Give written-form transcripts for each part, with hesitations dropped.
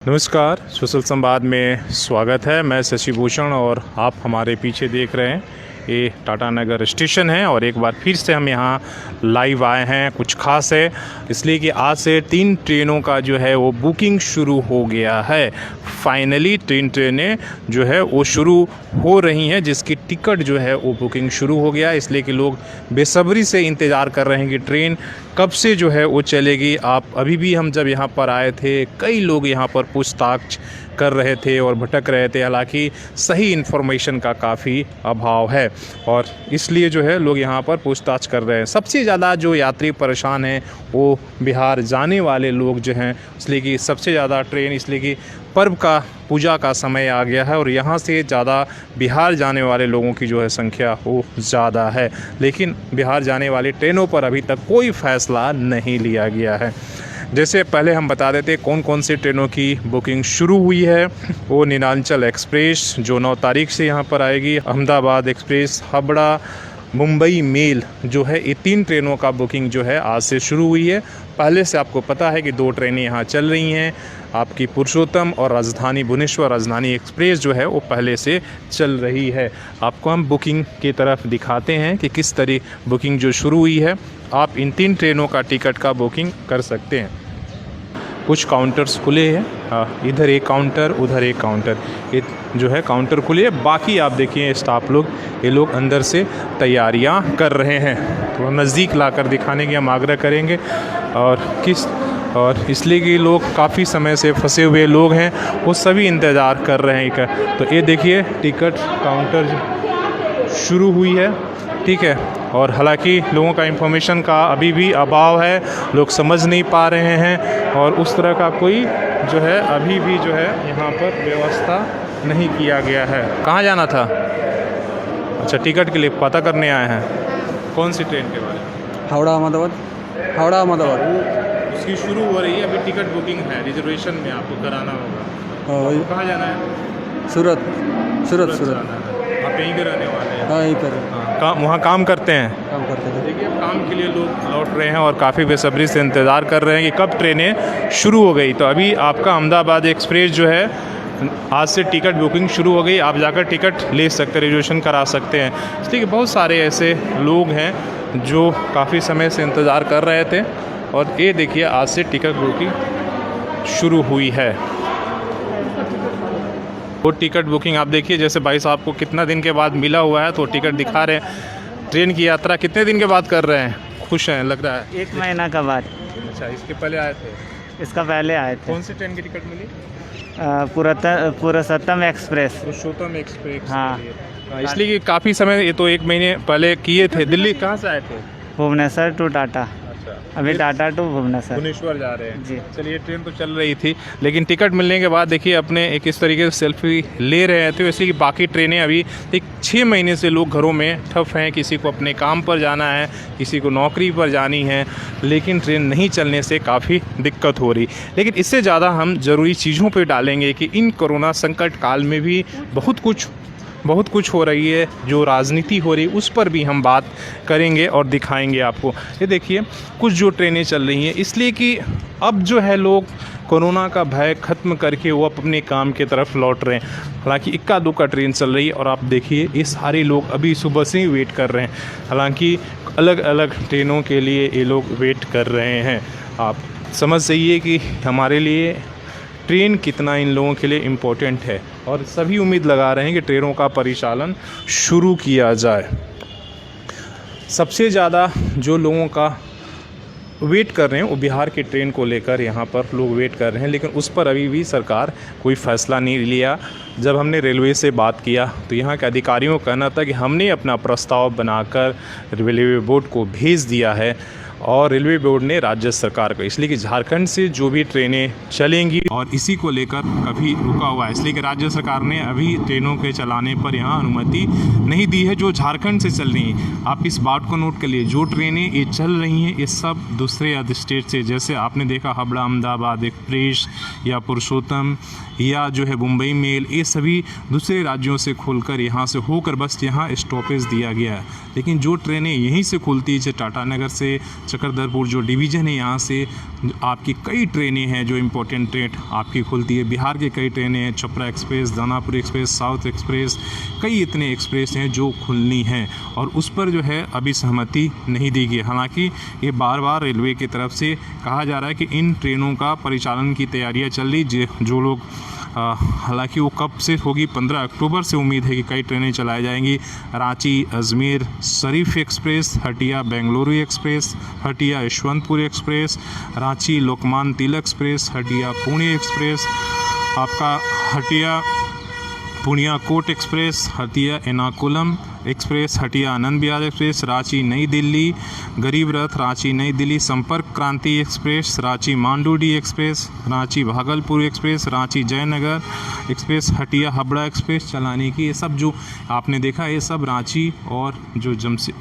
नमस्कार, सोशल संवाद में स्वागत है। मैं शशि भूषण और आप हमारे पीछे देख रहे हैं ये टाटा नगर स्टेशन है और एक बार फिर से हम यहाँ लाइव आए हैं। कुछ खास है इसलिए कि आज से 3 ट्रेनों का जो है वो बुकिंग शुरू हो गया है। फाइनली 3 ट्रेनें जो है वो शुरू हो रही हैं, जिसकी टिकट जो है वो बुकिंग शुरू हो गया, इसलिए कि लोग बेसब्री से इंतज़ार कर रहे हैं कि ट्रेन कब से जो है वो चलेगी। आप अभी भी हम जब यहाँ पर आए थे कई लोग यहाँ पर पूछताछ कर रहे थे और भटक रहे थे, हालांकि सही इन्फॉर्मेशन का काफ़ी अभाव है और इसलिए जो है लोग यहाँ पर पूछताछ कर रहे हैं। सबसे ज़्यादा जो यात्री परेशान हैं वो बिहार जाने वाले लोग जो हैं, इसलिए कि सबसे ज़्यादा ट्रेन, इसलिए कि पर्व का पूजा का समय आ गया है और यहाँ से ज़्यादा बिहार जाने वाले लोगों की जो है संख्या वो ज़्यादा है। लेकिन बिहार जाने वाली ट्रेनों पर अभी तक कोई फ़ैसला नहीं लिया गया है। जैसे पहले हम बता देते कौन कौन सी ट्रेनों की बुकिंग शुरू हुई है। वो नीलांचल एक्सप्रेस जो 9 तारीख से यहाँ पर आएगी, अहमदाबाद एक्सप्रेस, हावड़ा मुंबई मेल जो है, ये 3 ट्रेनों का बुकिंग जो है आज से शुरू हुई है। पहले से आपको पता है कि 2 ट्रेनें यहाँ चल रही हैं, आपकी पुरुषोत्तम और राजधानी भुवनेश्वर राजधानी एक्सप्रेस जो है वो पहले से चल रही है। आपको हम बुकिंग की तरफ दिखाते हैं कि किस तरह बुकिंग जो शुरू हुई है। आप इन 3 ट्रेनों का टिकट का बुकिंग कर सकते हैं। कुछ काउंटर्स खुले हैं, इधर एक काउंटर, उधर एक काउंटर, ये जो है काउंटर खुले है। बाकी आप देखिए स्टाफ लोग, ये लोग अंदर से तैयारियां कर रहे हैं। थोड़ा नज़दीक लाकर दिखाने की हम आग्रह करेंगे और इसलिए कि लोग काफ़ी समय से फंसे हुए लोग हैं, वो सभी इंतज़ार कर रहे हैं। तो ये देखिए टिकट काउंटर शुरू हुई है, ठीक है। और हालांकि लोगों का इंफॉर्मेशन का अभी भी अभाव है, लोग समझ नहीं पा रहे हैं और उस तरह का कोई जो है अभी भी जो है यहाँ पर व्यवस्था नहीं किया गया है। कहाँ जाना था? अच्छा, टिकट के लिए पता करने आए हैं। कौन सी ट्रेन के बारे में? हावड़ा अहमदाबाद उसकी शुरू हो रही है, अभी टिकट बुकिंग है, रिजर्वेशन में आपको कराना होगा। वही कहाँ जाना है? सूरत जाना है। आप यहीं के रहने वाले हैं? हाँ, यहीं पर वहाँ काम करते हैं? काम करते थे। देखिए काम के लिए लोग लौट रहे हैं और काफ़ी बेसब्री से इंतज़ार कर रहे हैं कि कब ट्रेनें शुरू हो गई। तो अभी आपका अहमदाबाद एक्सप्रेस जो है आज से टिकट बुकिंग शुरू हो गई, आप जाकर टिकट ले सकते हैं, रिजर्वेशन करा सकते हैं। इसलिए कि बहुत सारे ऐसे लोग हैं जो काफ़ी समय से इंतज़ार कर रहे थे और ये देखिए आज से टिकट बुकिंग शुरू हुई है। वो टिकट बुकिंग आप देखिए, जैसे भाई साहब को कितना दिन के बाद मिला हुआ है तो टिकट दिखा रहे हैं। ट्रेन की यात्रा कितने दिन के बाद कर रहे हैं? खुश हैं लग रहा है। 1 महीना का बाद। अच्छा, इसके पहले आए थे? इसका पहले आए थे। कौन सी ट्रेन की टिकट मिली? पुरुषोत्तम एक्सप्रेस। पुरुषोत्तम एक्सप्रेस। हाँ। इसलिए कि काफ़ी समय, ये तो 1 महीने पहले किए थे। दिल्ली कहाँ से आए थे? भुवनेश्वर टू टाटा। अभी टाटा टू भुवनेश्वर जा रहे हैं जी। चलिए, ट्रेन तो चल रही थी लेकिन टिकट मिलने के बाद देखिए अपने एक इस तरीके से सेल्फी ले रहे थे। वैसे कि बाकी ट्रेनें अभी 6 महीने से लोग घरों में ठप हैं, किसी को अपने काम पर जाना है, किसी को नौकरी पर जानी है, लेकिन ट्रेन नहीं चलने से काफ़ी दिक्कत हो रही। लेकिन इससे ज़्यादा हम ज़रूरी चीज़ों पर डालेंगे कि इन कोरोना संकट काल में भी बहुत कुछ हो रही है, जो राजनीति हो रही है उस पर भी हम बात करेंगे और दिखाएंगे आपको। ये देखिए कुछ जो ट्रेनें चल रही हैं, इसलिए कि अब जो है लोग कोरोना का भय ख़त्म करके वो अपने काम की तरफ लौट रहे हैं। हालांकि इक्का दुक्का ट्रेन चल रही है और आप देखिए ये सारे लोग अभी सुबह से ही वेट कर रहे हैं। हालांकि अलग अलग ट्रेनों के लिए ये लोग वेट कर रहे हैं। आप समझ जाइए कि हमारे लिए ट्रेन कितना इन लोगों के लिए इम्पोर्टेंट है और सभी उम्मीद लगा रहे हैं कि ट्रेनों का परिचालन शुरू किया जाए। सबसे ज़्यादा जो लोगों का वेट कर रहे हैं वो बिहार की ट्रेन को लेकर यहाँ पर लोग वेट कर रहे हैं, लेकिन उस पर अभी भी सरकार कोई फ़ैसला नहीं लिया। जब हमने रेलवे से बात किया तो यहाँ के अधिकारियों का कहना था कि हमने अपना प्रस्ताव बनाकर रेलवे बोर्ड को भेज दिया है और रेलवे बोर्ड ने राज्य सरकार को, इसलिए कि झारखंड से जो भी ट्रेनें चलेंगी और इसी को लेकर कभी रुका हुआ है, इसलिए कि राज्य सरकार ने अभी ट्रेनों के चलाने पर यहाँ अनुमति नहीं दी है जो झारखंड से चल रही हैं। आप इस बात को नोट कर लिए, जो ट्रेनें ये चल रही हैं ये सब दूसरे स्टेट से, जैसे आपने देखा हावड़ा अहमदाबाद एक्सप्रेस या पुरुषोत्तम या जो है मुंबई मेल, ये सभी दूसरे राज्यों से खुलकर यहाँ से होकर बस यहाँ स्टॉपेज दिया गया है। लेकिन जो ट्रेनें यहीं से खुलती है, जैसे टाटा नगर से चक्रधरपुर जो डिवीज़न है यहाँ से आपकी कई ट्रेनें हैं जो इम्पोर्टेंट ट्रेन आपकी खुलती है। बिहार के कई ट्रेनें हैं, Chhapra express, Danapur express, south express, कई इतने एक्सप्रेस हैं जो खुलनी हैं और उस पर जो है अभी सहमति नहीं दी गई। हालांकि ये बार बार रेलवे की तरफ से कहा जा रहा है कि इन ट्रेनों का परिचालन की तैयारियां चल रही। जो लोग हालांकि वो कब से होगी, 15 अक्टूबर से उम्मीद है कि कई ट्रेनें चलाई जाएंगी। Ranchi Ajmer Sharif express, Hatia Bengaluru express, Hatia Yesvantpur express, Ranchi Lokmanya Tilak express, Hatia Pune express, आपका हटिया पुनिया कोट express, Hatia Ernakulam express, Hatia Anand Vihar express, Ranchi New Delhi Garib Rath, Ranchi New Delhi Sampark Kranti express, Ranchi Manduadih express, Ranchi Bhagalpur express, Ranchi Jaynagar express, Hatia Howrah express चलाने की। ये सब जो आपने देखा ये सब रांची और जो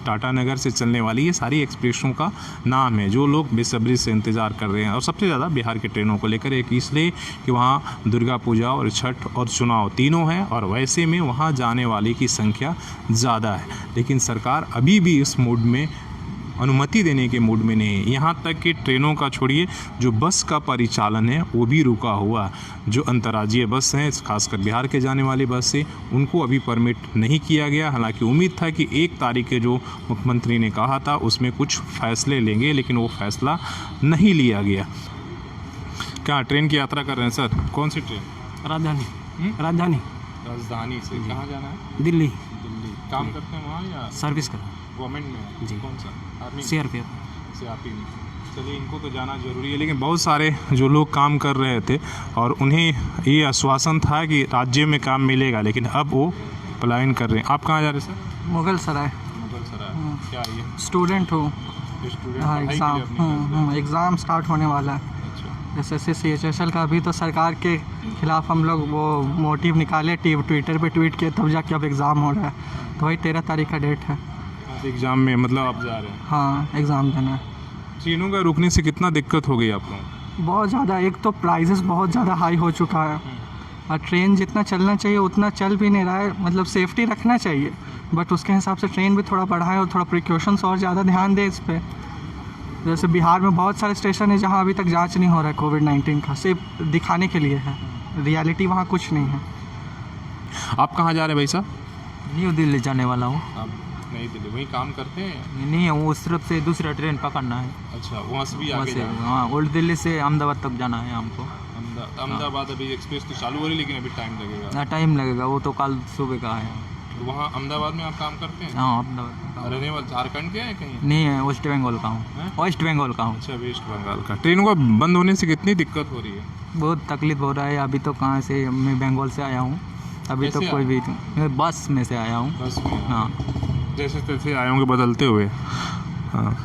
टाटा नगर से चलने वाली ये सारी एक्सप्रेसों का नाम है जो लोग बेसब्री से इंतज़ार कर रहे हैं। और सबसे ज़्यादा बिहार के ट्रेनों को लेकर एक इसलिए कि वहाँ दुर्गा पूजा और छठ और चुनाव तीनों हैं और वैसे में वहाँ जाने वाले की संख्या ज़्यादा है। लेकिन सरकार अभी भी इस मूड में अनुमति देने के मूड में नहीं है। यहाँ तक कि ट्रेनों का छोड़िए, जो बस का परिचालन है वो भी रुका हुआ। जो अंतर्राज्यीय बस हैं, खासकर बिहार के जाने वाली बस से, उनको अभी परमिट नहीं किया गया। हालांकि उम्मीद था कि 1 तारीख के जो मुख्यमंत्री ने कहा था उसमें कुछ फैसले लेंगे, लेकिन वो फैसला नहीं लिया गया। क्या ट्रेन की यात्रा कर रहे हैं सर? कौन सी ट्रेन? राजधानी से कहाँ जाना है? दिल्ली। काम करते हैं वहाँ या सर्विस कर गवर्नमेंट में? जी। कौन सा? आर्मी? CRPF। में। चलिए, इनको तो जाना ज़रूरी है, लेकिन बहुत सारे जो लोग काम कर रहे थे और उन्हें ये आश्वासन था कि राज्य में काम मिलेगा, लेकिन अब वो पलायन कर रहे हैं। आप कहाँ जा रहे हैं सर? मुगल सराय। क्या ये स्टूडेंट हूँ। स्टूडेंट? हाँ, एग्ज़ाम स्टार्ट होने वाला है। SSC CHSL का। अभी तो सरकार के खिलाफ हम लोग वो मोटिव निकाले, ट्विटर पे ट्वीट किए, तब जाके अब एग्ज़ाम हो रहा है। तो वही 13 तारीख का डेट है। एग्ज़ाम में मतलब आप जा रहे हैं? हाँ, एग्ज़ाम देना है। ट्रेनों का रुकने से कितना दिक्कत हो गई आप लोगों? बहुत ज़्यादा। एक तो प्राइजेस बहुत ज़्यादा हाई हो चुका है और ट्रेन जितना चलना चाहिए उतना चल भी नहीं रहा है। मतलब सेफ्टी रखना चाहिए, बट उसके हिसाब से ट्रेन भी थोड़ा बढ़ाए और थोड़ा प्रिकॉशंस और ज़्यादा ध्यान दें इस पर। जैसे बिहार में बहुत सारे स्टेशन है जहाँ अभी तक जांच नहीं हो रहा है कोविड-19 का, सिर्फ दिखाने के लिए है, रियलिटी वहाँ कुछ नहीं है। आप कहाँ जा रहे हैं भाई साहब? न्यू दिल्ली जाने वाला हूँ। आप नई दिल्ली वहीं काम करते हैं? नहीं, वो उस तरफ से दूसरा ट्रेन पकड़ना है। अच्छा, वहाँ से भी वहाँ आगे से, जाना है? हाँ, ओल्ड दिल्ली से अहमदाबाद तक जाना है हमको। अहमदाबाद अभी एक्सप्रेस तो चालू हो रही है, लेकिन अभी टाइम लगेगा। टाइम लगेगा, वो तो कल सुबह का है। तो वहाँ अहमदाबाद में आप काम करते हैं? हाँ, अहमदाबाद। रहने वाले झारखंड के हैं कहीं? नहीं है, वेस्ट बंगाल का हूँ। वेस्ट बंगाल का हूँ। अच्छा, वेस्ट बंगाल का। ट्रेनों का बंद होने से कितनी दिक्कत हो रही है? बहुत तकलीफ हो रहा है। अभी तो कहाँ से, मैं बंगाल से आया हूँ। अभी तो कोई भी, मैं बस में से आया हूँ। बस में? हाँ, जैसे तैसे आए होंगे बदलते हुए। हाँ,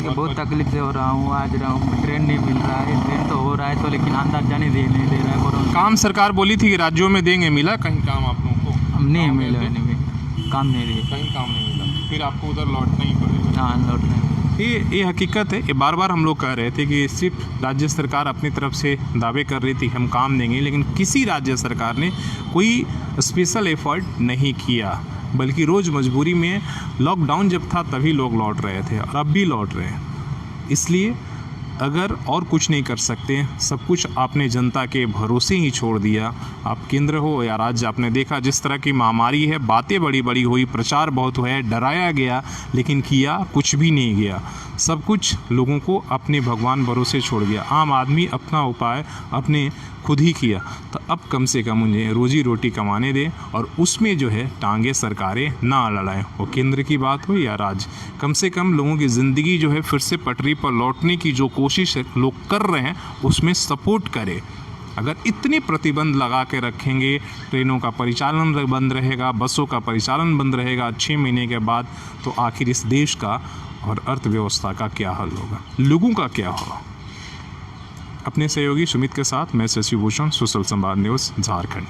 बहुत तकलीफ से हो रहा हूँ। आज रहा हूँ, ट्रेन नहीं मिल रहा है। ट्रेन तो हो रहा है तो, लेकिन अंदर जाने नहीं दे रहा है कोरोना। काम सरकार बोली थी कि राज्यों में देंगे, मिला कहीं काम आप लोगों को? हम नहीं मिला, काम नहीं दिए। कहीं काम नहीं मिला, फिर आपको उधर लौटना ही पड़ेगा। हाँ, लौटना। ये हकीकत है। ये बार बार हम लोग कह रहे थे कि सिर्फ राज्य सरकार अपनी तरफ से दावे कर रही थी हम काम देंगे, लेकिन किसी राज्य सरकार ने कोई स्पेशल एफर्ट नहीं किया, बल्कि रोज़ मजबूरी में, लॉकडाउन जब था तभी लोग लौट रहे थे और अब भी लौट रहे हैं। इसलिए अगर और कुछ नहीं कर सकते, सब कुछ आपने जनता के भरोसे ही छोड़ दिया, आप केंद्र हो या राज्य। आपने देखा जिस तरह की महामारी है, बातें बड़ी बड़ी हुई, प्रचार बहुत हुआ, डराया गया, लेकिन किया कुछ भी नहीं गया। सब कुछ लोगों को अपने भगवान भरोसे छोड़ दिया। आम आदमी अपना उपाय अपने खुद ही किया। तो अब कम से कम उन्हें रोजी रोटी कमाने दें और उसमें जो है टांगे सरकारें ना लड़ाएं, वो केंद्र की बात हो या राज्य। कम से कम लोगों की ज़िंदगी जो है फिर से पटरी पर लौटने की जो कोशिश लोग कर रहे हैं उसमें सपोर्ट करें। अगर इतने प्रतिबंध लगा के रखेंगे, ट्रेनों का परिचालन बंद रहेगा, बसों का परिचालन बंद रहेगा 6 महीने के बाद, तो आखिर इस देश का और अर्थव्यवस्था का क्या हल होगा, लोगों का क्या होगा। अपने सहयोगी सुमित के साथ मैं शशि भूषण, सोशल संवाद न्यूज़ झारखंड।